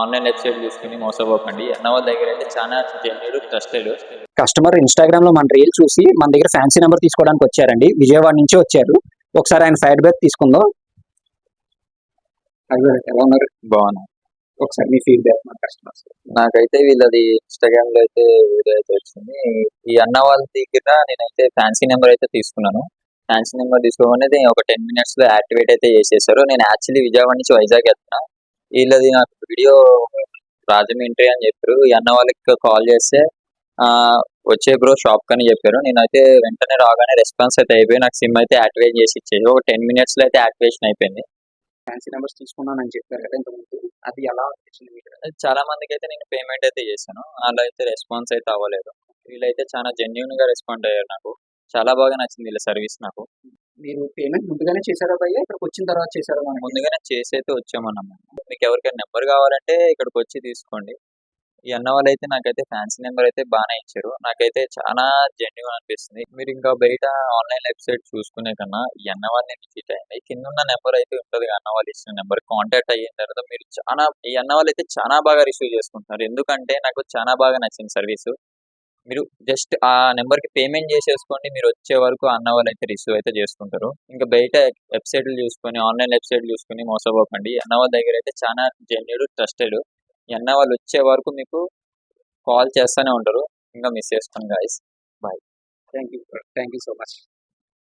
Online website చూసుకుని మోసపోకండి. అన్న వాళ్ళ దగ్గర అయితే చాలా జెన్యూన్, ట్రస్టెడ్. కస్టమర్ ఇన్స్టాగ్రామ్ లో మన రీల్ చూసి మన దగ్గర ఫ్యాన్సీ నెంబర్ తీసుకోవడానికి వచ్చారండి. విజయవాడ నుంచి వచ్చారు. ఒకసారి ఆయన ఫీడ్బ్యాక్ తీసుకుందాం. ఎలా ఉన్నారు? బాగున్నా. ఒకసారి మీ ఫీడ్బ్యాక్ మన కస్టమర్స్. నాకైతే వీళ్ళది ఇన్స్టాగ్రామ్ లో అయితే వీడియో అయితే వచ్చింది. ఈ అన్న వాళ్ళ దగ్గర నేనైతే ఫ్యాన్సీ నెంబర్ అయితే తీసుకున్నాను. ఫ్యాన్సీ నెంబర్ తీసుకోమనేది ఒక 10 minutes లో యాక్టివేట్ అయితే చేసేసారు. నేను యాక్చువల్లీ విజయవాడ నుంచి వైజాగ్ వెళ్తున్నా. వీళ్ళది నాకు వీడియో రాజమండ్రి అని చెప్పారు. ఈ అన్న వాళ్ళకి కాల్ చేస్తే వచ్చే బ్రో షాప్ కని చెప్పారు. నేనైతే వెంటనే రాగానే రెస్పాన్స్ అయితే అయిపోయి నాకు సిమ్ అయితే యాక్టివేట్ చేసి ఇచ్చేది. ఒక 10 minutes లో అయితే యాక్టివేషన్ అయిపోయింది. ఫ్యాన్సీ నెంబర్స్ తీసుకున్నానని చెప్పారు కదా ఇంతకుముందు, అది ఎలా అనిపించింది మీకు? చాలా మందికి అయితే నేను పేమెంట్ అయితే చేశాను. అలా అయితే రెస్పాన్స్ అయితే అవ్వలేదు. వీళ్ళైతే చాలా జెన్యున్ గా రెస్పాండ్ అయ్యారు. నాకు చాలా బాగా నచ్చింది వీళ్ళ సర్వీస్. నాకు మీరు పేమెంట్ ముందుగానే చేశారా భయ్యా, ఇక్కడికి వచ్చిన తర్వాత చేశారా? ముందుగానే చేసి అయితే వచ్చామన్నమాట. మీకు ఎవరికైనా నెంబర్ కావాలంటే ఇక్కడికి వచ్చి తీసుకోండి. ఈ అన్న వాళ్ళు అయితే నాకైతే ఫ్యాన్సీ నెంబర్ అయితే బాగానే ఇచ్చారు. నాకైతే చాలా జెన్యున్ అనిపిస్తుంది. మీరు ఇంకా బయట ఆన్లైన్ వెబ్సైట్ చూసుకునే కన్నా ఈ అన్న వాళ్ళని విజిట్ అయ్యండి. కింద ఉన్న నెంబర్ అయితే ఉంటుంది, అన్న వాళ్ళు ఇచ్చిన నెంబర్ కాంటాక్ట్ అయిన తర్వాత మీరు ఈ అన్న వాళ్ళు అయితే చాలా బాగా రిసీవ్ చేసుకుంటున్నారు. ఎందుకంటే నాకు చాలా బాగా నచ్చింది సర్వీసు. మీరు జస్ట్ ఆ నెంబర్కి పేమెంట్ చేసేసుకోండి. మీరు వచ్చే వరకు అన్న వాళ్ళు అయితే రిసీవ్ అయితే చేసుకుంటారు. ఇంకా బయట వెబ్సైట్లు చూసుకొని ఆన్లైన్ వెబ్సైట్ చూసుకొని మోసపోకండి. అన్న వాళ్ళ దగ్గర అయితే చాలా జెన్యూన్, ట్రస్టెడ్. ఈ అన్న వాళ్ళు వచ్చే వరకు మీకు కాల్ చేస్తూనే ఉంటారు. ఇంకా మిస్ చేసుకోండి guys. Bye. Thank you so much.